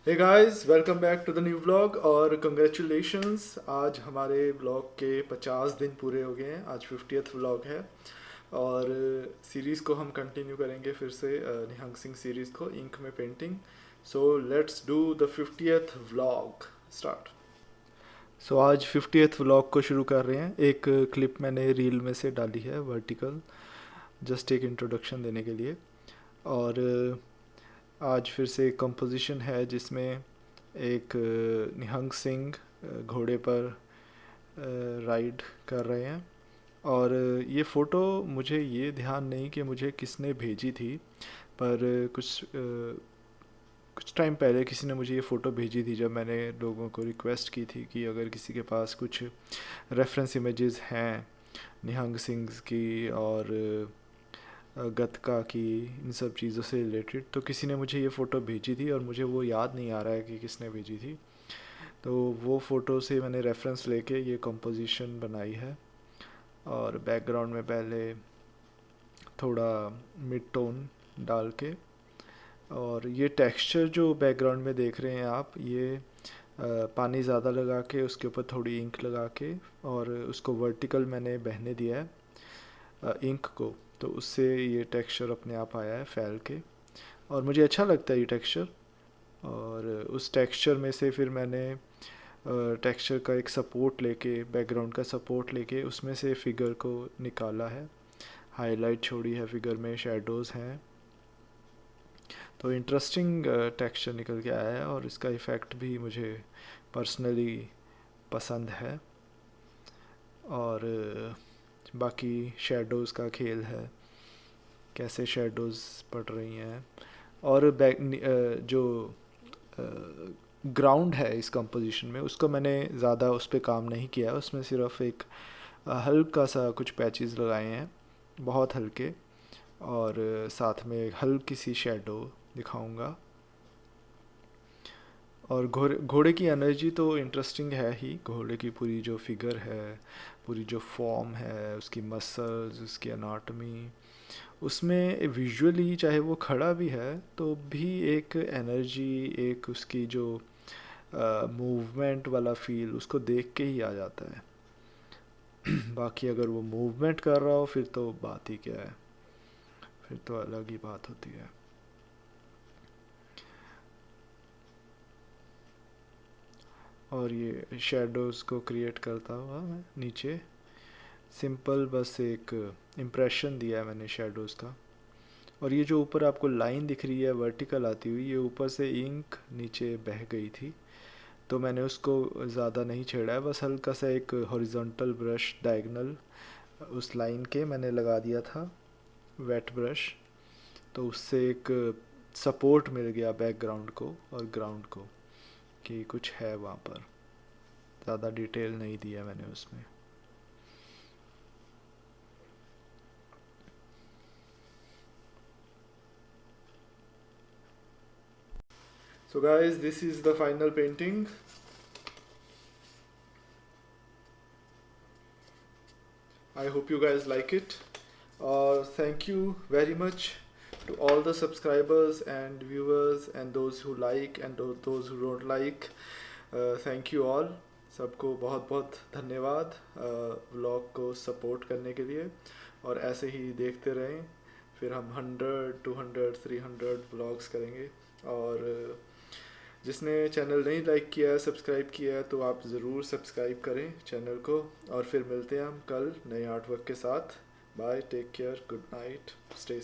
Hey guys, welcome back to the new vlog और congratulations. आज हमारे व्लॉग के 50 दिन पूरे हो गए हैं। आज 50th व्लॉग है और सीरीज़ को हम कंटिन्यू करेंगे फिर से, निहंग सिंह सीरीज़ को, इंक में painting. So let's do the 50th vlog start. So आज 50th व्लॉग को शुरू कर रहे हैं। एक क्लिप मैंने रील में से डाली है वर्टिकल, जस्ट एक इंट्रोडक्शन देने के लिए। और आज फिर से एक कंपोजिशन है जिसमें एक निहंग सिंह घोड़े पर राइड कर रहे हैं। और ये फ़ोटो मुझे ये ध्यान नहीं कि मुझे किसने भेजी थी, पर कुछ टाइम पहले किसी ने मुझे ये फ़ोटो भेजी थी जब मैंने लोगों को रिक्वेस्ट की थी कि अगर किसी के पास कुछ रेफरेंस इमेजेस हैं निहंग सिंह की और गतका की, इन सब चीज़ों से रिलेटेड, तो किसी ने मुझे ये फ़ोटो भेजी थी और मुझे वो याद नहीं आ रहा है कि किसने भेजी थी। तो वो फ़ोटो से मैंने रेफरेंस लेके ये कंपोजिशन बनाई है। और बैकग्राउंड में पहले थोड़ा मिड टोन डाल के, और ये टेक्सचर जो बैकग्राउंड में देख रहे हैं आप, ये पानी ज़्यादा लगा के उसके ऊपर थोड़ी इंक लगा के और उसको वर्टिकल मैंने बहने दिया है इंक को, तो उससे ये टेक्सचर अपने आप आया है फैल के, और मुझे अच्छा लगता है ये टेक्सचर। और उस टेक्सचर में से फिर मैंने टेक्सचर का एक सपोर्ट लेके, बैकग्राउंड का सपोर्ट लेके उसमें से फिगर को निकाला है, हाईलाइट छोड़ी है फिगर में, शेडोज़ हैं। तो इंटरेस्टिंग टेक्सचर निकल के आया है और इसका इफ़ेक्ट भी मुझे पर्सनली पसंद है। और बाकी शेडोज़ का खेल है, कैसे शेडोज़ पड़ रही हैं। और जो ग्राउंड है इस कंपोजिशन में, उसको मैंने ज़्यादा उस पर काम नहीं किया, उसमें सिर्फ एक हल्का सा कुछ पैचेस लगाए हैं, बहुत हल्के, और साथ में एक हल्की सी शेडो दिखाऊंगा। और घोड़े की एनर्जी तो इंटरेस्टिंग है ही। घोड़े की पूरी जो फिगर है, पूरी जो फॉर्म है, उसकी मसल्स, उसकी एनाटमी, उसमें विजुअली चाहे वो खड़ा भी है तो भी एक एनर्जी, एक उसकी जो मूवमेंट वाला फील उसको देख के ही आ जाता है। बाकी अगर वो मूवमेंट कर रहा हो फिर तो बात ही क्या है, फिर तो अलग ही बात होती है। और ये शेडोज़ को क्रिएट करता हुआ मैं नीचे सिंपल बस एक इम्प्रेशन दिया है मैंने शेडोज़ का। और ये जो ऊपर आपको लाइन दिख रही है वर्टिकल आती हुई, ये ऊपर से इंक नीचे बह गई थी, तो मैंने उसको ज़्यादा नहीं छेड़ा है, बस हल्का सा एक हॉरिजॉन्टल ब्रश डायगनल उस लाइन के मैंने लगा दिया था, वेट ब्रश। तो उससे एक सपोर्ट मिल गया बैकग्राउंड को और ग्राउंड को कि कुछ है वहाँ पर। ज़्यादा डिटेल नहीं दिया मैंने उसमें। So guys, this is the final painting. I hope you guys like it. Thank you very much to all the subscribers and viewers and those who like and those who don't like. Thank you all. सबको बहुत बहुत धन्यवाद vlog को support करने के लिए, और ऐसे ही देखते रहें। फिर हम 100, 200, 300 व्लॉग्स करेंगे। और जिसने चैनल नहीं लाइक किया है, सब्सक्राइब किया है, तो आप ज़रूर सब्सक्राइब करें चैनल को। और फिर मिलते हैं हम कल नए आर्टवर्क के साथ। Bye, take care, good night, stay